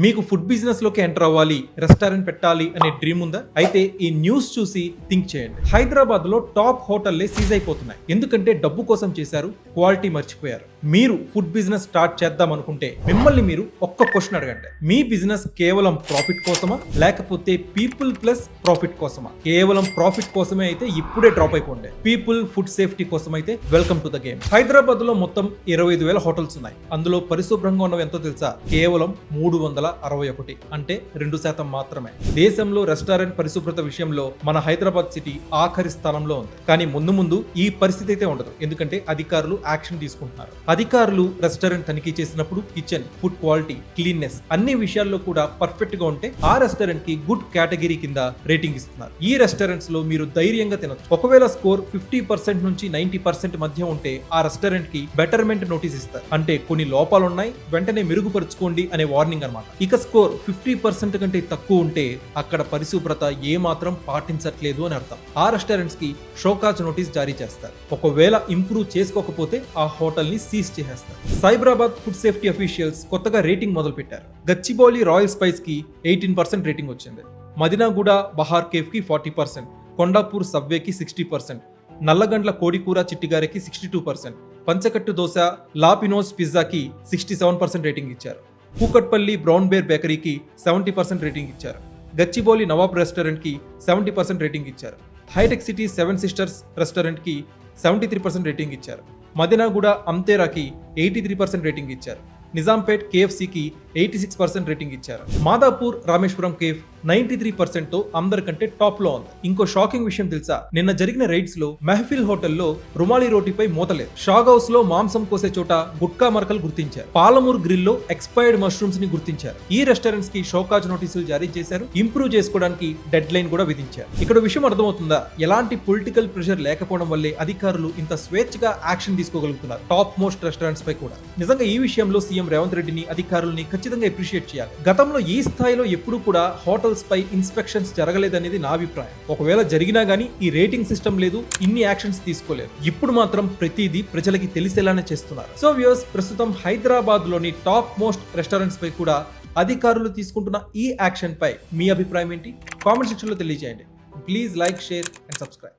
మీకు food business లోకి enter అవ్వాలి, రెస్టారెంట్ పెట్టాలి అనే డ్రీమ్ ఉందా? అయితే ఈ న్యూస్ చూసి థింక్ చేయండి. హైదరాబాద్ లో టాప్ హోటల్లే సీజ్ అయిపోతున్నాయి. ఎందుకంటే డబ్బు కోసం చేశారు, క్వాలిటీ మర్చిపోయారు. మీరు ఫుడ్ బిజినెస్ స్టార్ట్ చేద్దాం అనుకుంటే మిమ్మల్ని మీరు ఒక్క క్వశ్చన్ అడగండి. మీ బిజినెస్ కేవలం ప్రాఫిట్ కోసమా, లేకపోతే పీపుల్ ప్లస్ ప్రాఫిట్ కోసమా? కేవలం ప్రాఫిట్ కోసమే అయితే ఇప్పుడే డ్రాప్ అయిపోండి. పీపుల్ ఫుడ్ సేఫ్టీ కోసం అయితే welcome to the game. Hyderabad లో మొత్తం 25,000 హోటల్స్ ఉన్నాయి. అందులో పరిశుభ్రంగా ఉన్నవి ఎంతో తెలుసా? కేవలం 361, అంటే 2% మాత్రమే. దేశంలో రెస్టారెంట్ పరిశుభ్రత విషయంలో మన హైదరాబాద్ సిటీ ఆఖరి స్థానంలో ఉంది. కానీ ముందు ముందు ఈ పరిస్థితి అయితే ఉండదు. ఎందుకంటే అధికారులు యాక్షన్ తీసుకుంటున్నారు. అధికారులు రెస్టారెంట్ తనిఖీ చేసినప్పుడు కిచెన్, ఫుడ్ క్వాలిటీ, క్లీన్నెస్ అన్ని విషయాల్లో కూడా పర్ఫెక్ట్ గా ఉంటే ఆ రెస్టారెంట్ కి గుడ్ కేటగిరీ కింద రేటింగ్ ఇస్తున్నారు. ఈ రెస్టారెంట్స్ లో మీరు ధైర్యంగా తినొచ్చు. ఒకవేళ స్కోర్ 50% నుంచి 90% మధ్య ఉంటే ఆ రెస్టారెంట్ కి బెటర్మెంట్ నోటీస్ ఇస్తారు. అంటే కొన్ని లోపాలు ఉన్నాయి, వెంటనే మెరుగుపరుచుకోండి అనే వార్నింగ్ అన్నమాట. ఇక స్కోర్ 50% కంటే తక్కువ ఉంటే అక్కడ పరిశుభ్రత ఏ మాత్రం పాటించట్లేదు అని అర్థం. ఆ రెస్టారెంట్స్ కి షోకాజ్ నోటీస్ జారీ చేస్తారు. ఒకవేళ ఇంప్రూవ్ చేసుకోకపోతే ఆ హోటల్ ని సీజ్ చేసేస్తారు. సైబరాబాద్ ఫుడ్ సేఫ్టీ అఫీషియల్స్ కొత్తగా రేటింగ్ మొదలు పెట్టారు. గచ్చిబౌలి రాయల్ స్పైస్ కి 18% రేటింగ్ వచ్చింది. మదినాగూడ బహార్ కేఫ్ కి 40%, కొండాపూర్ సబ్వే కి 60%, నల్లగండ్ల కోడికూర చిట్టిగారికి 62%, పంచకట్టు దోశ లాపినోస్ పిజ్జాకి 67% రేటింగ్ ఇచ్చారు. కూకట్పల్లి బ్రౌన్ బేర్ బేకరీకి 70% రేటింగ్ ఇచ్చారు. గచ్చిబౌలి నవాబ్ రెస్టారెంట్ కి 70% రేటింగ్ ఇచ్చారు. హైటెక్ సిటీ 7 సిస్టర్స్ రెస్టారెంట్ కి 73% రేటింగ్ ఇచ్చారు. మదినాగూడ అంతేరాకి 83% రేటింగ్ ఇచ్చారు. నిజాంపేట్ కేఎఫ్సికి 86% రేటింగ్ ఇచ్చారు. మాదాపూర్ రామేశ్వరం కేఫ్ 93% తో అందరికంటే టాప్ లో ఉంది. ఇంకో షాకింగ్ విషయం తెలుసా? నిన్న జరిగిన రైడ్స్ లో మెహఫిల్ హోటల్లో రుమాలి రోటీపై మూతలేదు. షాగ్ హౌస్ లో మాంసం కోసే చోట గుట్కా మరకలు గుర్తించారు. పాలమూరు గ్రిల్ లో ఎక్స్పైర్డ్ మష్రూమ్స్ ని గుర్తించారు. ఈ రెస్టారెంట్స్ కి షోకాజ్ నోటీసులు జారీ చేశారు. ఇంప్రూవ్ చేసుకోవడానికి డెడ్ లైన్ కూడా విధించారు. ఇక్కడ విషయం అర్థమవుతుందా? ఎలాంటి పొలిటికల్ ప్రెషర్ లేకపోవడం వల్లే అధికారులు ఇంత స్వేచ్ఛగా యాక్షన్ తీసుకోగలుగుతున్నారు. టాప్ మోస్ట్ రెస్టారెంట్స్ పై కూడా. నిజంగా ఈ విషయంలో సీఎం రేవంత్ రెడ్డిని, అధికారుల్ని ఖచ్చితంగా అప్రిషియేట్ చేయాలి. గతంలో ఈ స్థాయిలో ఎప్పుడు కూడా హోటల్స్ పై ఇన్స్పెక్షన్స్ జరగలేదనేది నా అభిప్రాయం. ఒకవేళ జరిగినా గానీ ఈ రేటింగ్ సిస్టమ్ లేదు, ఇన్ని యాక్షన్స్ తీసుకోలేదు. ఇప్పుడు మాత్రం ప్రతిదీ ప్రజలకి తెలిసేలానే చేస్తున్నారు. సో వ్యూవర్స్, ప్రస్తుతం హైదరాబాద్ లోని టాప్ మోస్ట్ రెస్టారెంట్స్ పై కూడా అధికారులు తీసుకుంటున్న ఈ యాక్షన్ పై మీ అభిప్రాయం ఏంటి? కామెంట్ సెక్షన్ లో తెలియజేయండి. Please like, share and subscribe.